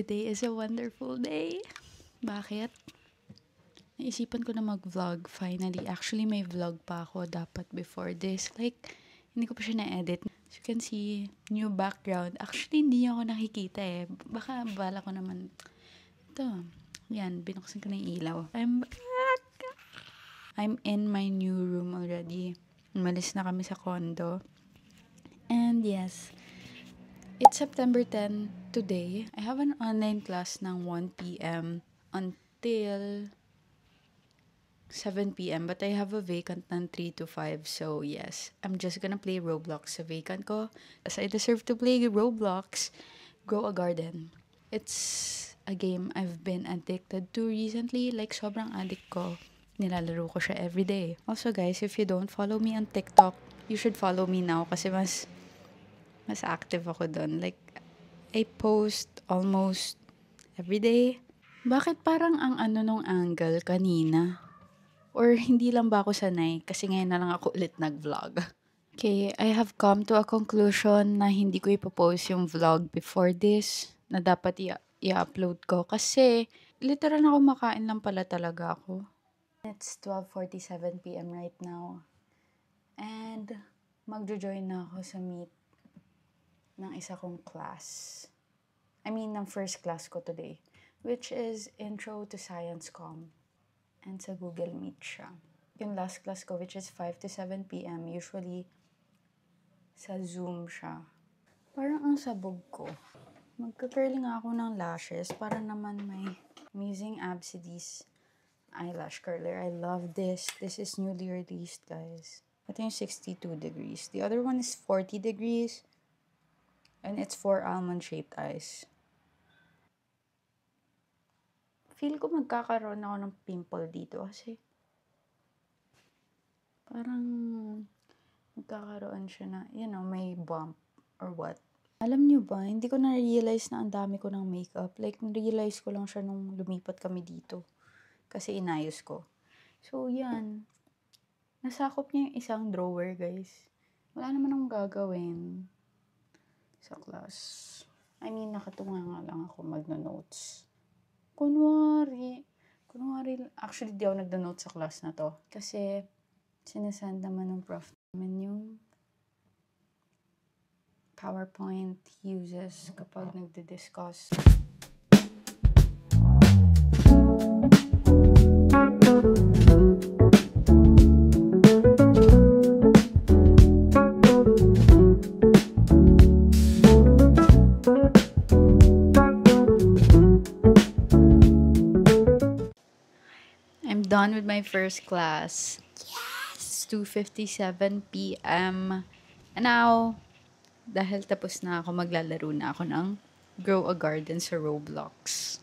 Today is a wonderful day. Bakit? Naisipan ko na mag-vlog finally. Actually, may vlog pa ako dapat before this. Like, hindi ko pa siya na-edit. As you can see, new background. Actually, hindi ako nakikita eh. Baka bala ko naman. Ito. Yan, binuksan ko na yung ilaw. I'm back! I'm in my new room already. Umalis na kami sa condo. And yes, it's September 10 today. I have an online class ng 1 p.m. until 7 p.m. But I have a vacant ng 3 to 5. So yes, I'm just gonna play Roblox sa vacant ko. As I deserve to play Roblox, Grow a Garden. It's a game I've been addicted to recently. Like, sobrang addict ko. Nilalaro ko siya everyday. Also guys, if you don't follow me on TikTok, you should follow me now kasi mas active ako doon. Like, I post almost every day. Bakit parang ang ano nung angle kanina? Or hindi lang ba ako sanay? Kasi ngayon na lang ako ulit nag-vlog. Okay, I have come to a conclusion na hindi ko ipopost yung vlog before this. Na dapat i-upload ko. Kasi, literal na kumakain lang pala talaga ako. It's 12:47 p.m. right now. And, magjo-join na ako sa meet ng isa kong class. Ng first class ko today. Which is Intro to Science Com. And sa Google Meet siya. Yung last class ko, which is 5 to 7 p.m. Usually, sa Zoom siya. Parang ang sabog ko. Magka-curling ako ng lashes para naman I'm using Absidy's eyelash curler. I love this. This is newly released, guys. Ito yung 62 degrees. The other one is 40 degrees. And it's for almond-shaped eyes. Feel ko magkakaroon ako ng pimple dito kasi parang magkakaroon siya na, may bump or what. Alam niyo ba, hindi ko na-realize na ang dami ko ng makeup. Like, na-realize ko lang siya nung lumipat kami dito. Kasi inayos ko. So, yan. Nasakop niya yung isang drawer, guys. Wala naman akong gagawin sa class. Nakatunga nga lang ako magno-notes. Kunwari, actually, di ako nagda-note sa class na to. Kasi, sinasend naman ng prof naman yung PowerPoint uses kapag nagdi-discuss. I'm done with my first class. Yes! It's 2:57 p.m. And now, dahil tapos na ako, maglalaro na ako ng Grow a Garden sa Roblox.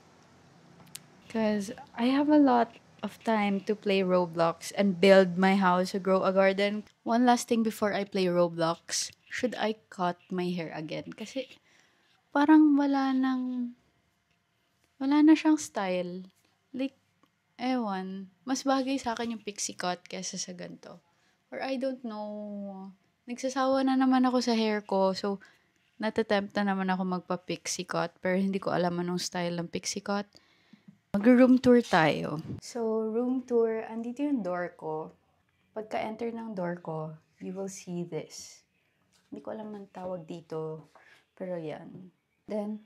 Because I have a lot of time to play Roblox and build my house to Grow a Garden. One last thing before I play Roblox, should I cut my hair again? Kasi parang wala na siyang style. Like, ewan, mas bagay sa akin yung pixie cut kesa sa ganito. Or I don't know. Nagsasawa na naman ako sa hair ko. So, natatempt na naman ako magpa-pixie cut. Pero hindi ko alam anong style ng pixie cut. Mag-room tour tayo. So, room tour. Andito yung door ko. Pagka-enter ng door ko, you will see this. Hindi ko alam ang tawag dito. Pero yan. Then,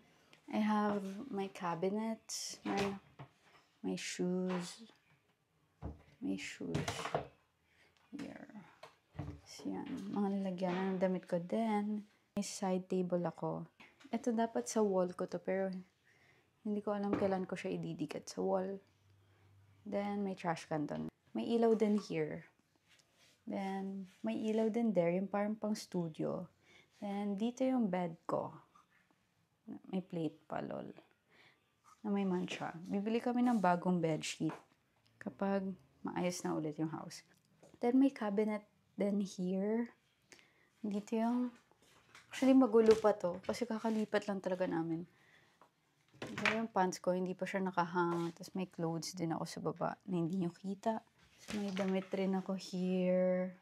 I have my cabinets. My shoes. Here. So, yan. Mga lalagyan ng damit ko. Then, may side table ako. Ito dapat sa wall ko to, pero hindi ko alam kailan ko siya ididikit sa wall. Then, may trash can doon. May ilaw din here. Then, may ilaw din there, yung parang pang studio. Then, dito yung bed ko. May plate pa, lol. Na may mancha. Bibili kami ng bagong bedsheet kapag maayos na ulit yung house. Then, may cabinet then here. Dito yung, actually magulo pa to kasi kakalipat lang talaga namin. Dito yung pants ko, hindi pa siya nakahang. Tapos may clothes din ako sa baba na hindi nyo kita. So, may damit rin ako here.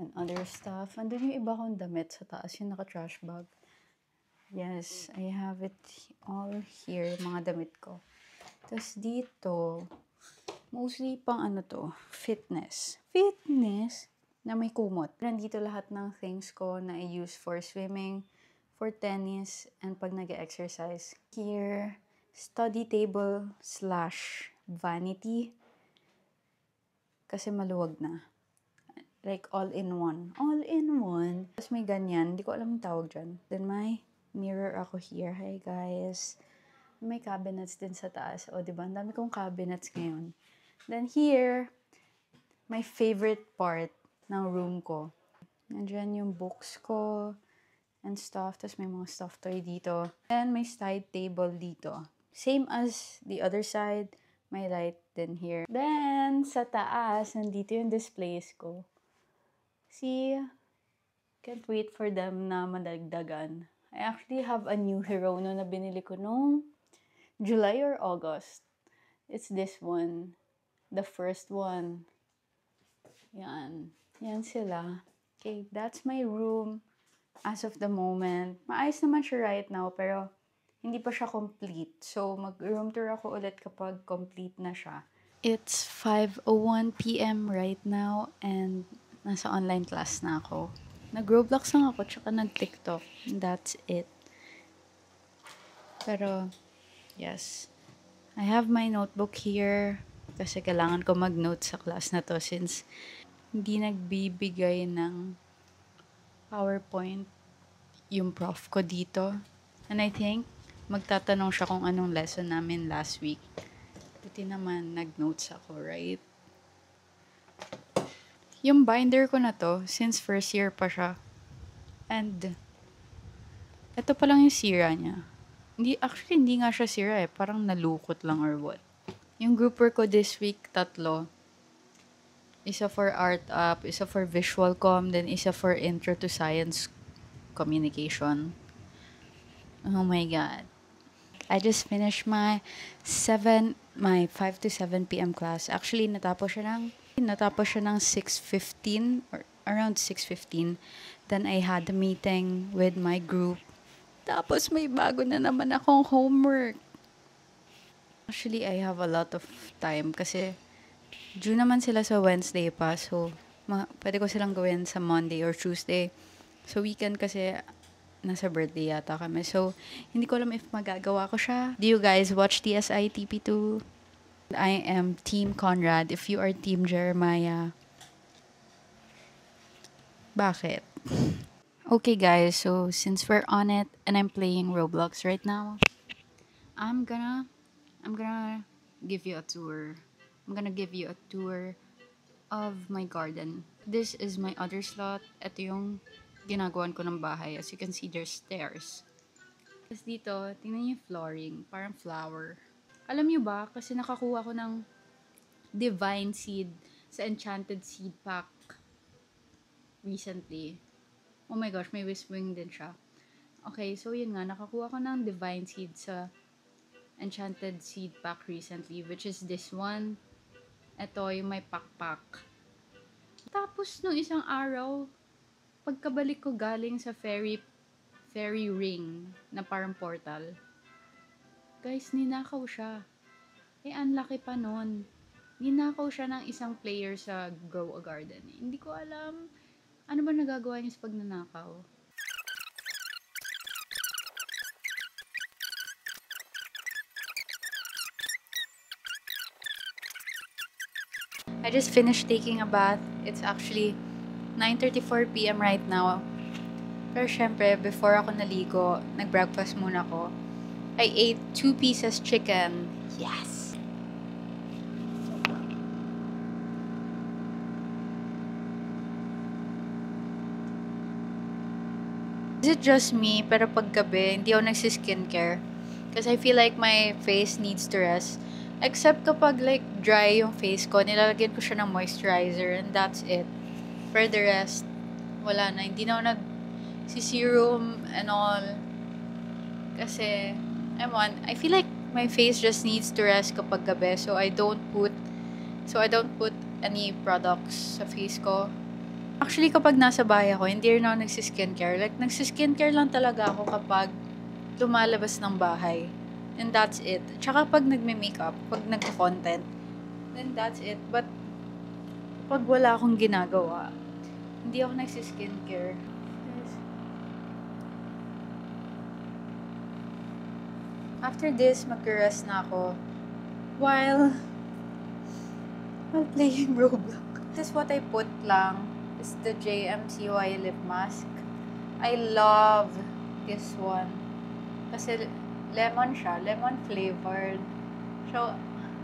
And other stuff. Andun yung iba kong damit sa taas, yung naka-trash bag. Yes, I have it all here, mga damit ko. Tapos dito, mostly pang ano to, fitness. Fitness na may kumot. Nandito lahat ng things ko na I use for swimming, for tennis, and pag nag-exercise. Here, study table slash vanity. Kasi maluwag na. Like all in one. All in one. Tapos may ganyan. Hindi ko alam yung tawag dyan. Then may mirror ako here. Hi guys. May cabinets din sa taas. O diba? Ang dami kong cabinets ngayon. Then here, my favorite part ng room ko. Nandiyan yung books ko and stuff. Tapos may mga stuffed toy dito. Then may side table dito. Same as the other side. May light din here. Then, sa taas, nandito yung displays ko. See, can't wait for them na madagdagan. I actually have a new hero na binili ko nung July or August. It's this one. The first one. Yan. Yan sila. Okay, that's my room as of the moment. Maayos naman siya right now, pero hindi pa siya complete. So, mag-room tour ako ulit kapag complete na siya. It's 5:01 p.m. right now and nasa online class na ako. Nag-Roblox lang ako tsaka nag-TikTok. That's it. Pero, yes. I have my notebook here kasi kailangan ko mag-note sa class na to since hindi nagbibigay ng PowerPoint yung prof ko dito. And I think magtatanong siya kung anong lesson namin last week. Buti naman nag-notes ako, right? Yung binder ko na to, since first year pa siya. And, ito pa lang yung sira niya. Hindi nga siya sira eh. Parang nalukot lang or what. Yung grouper ko this week, 3. Isa for art up, isa for visual com, then isa for intro to science communication. Oh my God. I just finished my 5 to 7 p.m. class. Actually, natapos siya ng 6:15 or around 6:15. Then I had a meeting with my group. Tapos may bago na naman akong homework. Actually, I have a lot of time kasi due naman sila sa Wednesday pa. So, pwede ko silang gawin sa Monday or Tuesday. So, weekend kasi nasa birthday yata kami. So, hindi ko alam if magagawa ko siya. Do you guys watch TSI TP2? I am Team Conrad. If you are Team Jeremiah, bakit? Okay guys, so since we're on it and I'm playing Roblox right now, I'm gonna give you a tour. I'm gonna give you a tour of my garden. This is my other slot. Ito yung ginagawan ko ng bahay. As you can see, there's stairs. Tapos dito, tingnan niyo yung flooring. Parang flower. Alam niyo ba, kasi nakakuha ko ng divine seed sa enchanted seed pack recently. Oh my gosh, may whispering din siya. Okay, so yun nga, nakakuha ko ng divine seed sa enchanted seed pack recently, which is this one. Ito, yung may pakpak. Tapos, nung isang araw, pagkabalik ko galing sa fairy ring na parang portal, guys, ninakaw siya. Eh, ang laki pa nun. Ninakaw siya ng isang player sa Grow a Garden. Hindi ko alam ano ba nagagawa niya sa pagnanakaw. I just finished taking a bath. It's actually 9:34 p.m. right now. Pero syempre, before ako naligo, nag-breakfast muna ako. I ate 2 pieces chicken. Yes! Is it just me, pero paggabi, hindi ako nagsi-skincare. Kasi I feel like my face needs to rest. Except kapag like dry yung face ko, nilalagyan ko siya ng moisturizer and that's it. For the rest, wala na. Hindi na ako nag-serum and all. Kasi, I feel like my face just needs to rest kapag gabi. So I don't put any products sa face ko. Actually, kapag nasa bahay ako, hindi rin ako nagsi-skincare. Like, nagsi-skincare lang talaga ako kapag lumalabas ng bahay. And that's it. Tsaka pag nagme-makeup, pag nagko-content, then that's it. But pag wala akong ginagawa, hindi ako nagsi-skincare. After this, mag-rest na ako while playing Roblox. This is what I put lang. Is the JMCY lip mask. I love this one. Kasi lemon siya. Lemon flavored. So,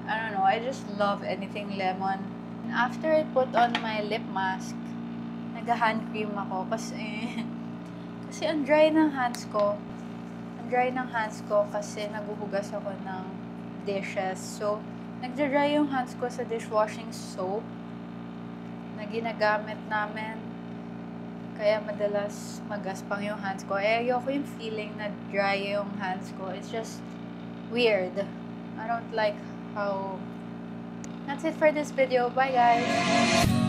I don't know. I just love anything lemon. And after I put on my lip mask, nag-hand cream ako. Kasi ang dry ng hands ko. Ang dry ng hands ko kasi naguhugas ako ng dishes. So, nagda-dry yung hands ko sa dishwashing soap na ginagamit namin. Kaya madalas magaspang yung hands ko. Ayoko yung feeling na dry yung hands ko. It's just weird. I don't like how... That's it for this video. Bye, guys!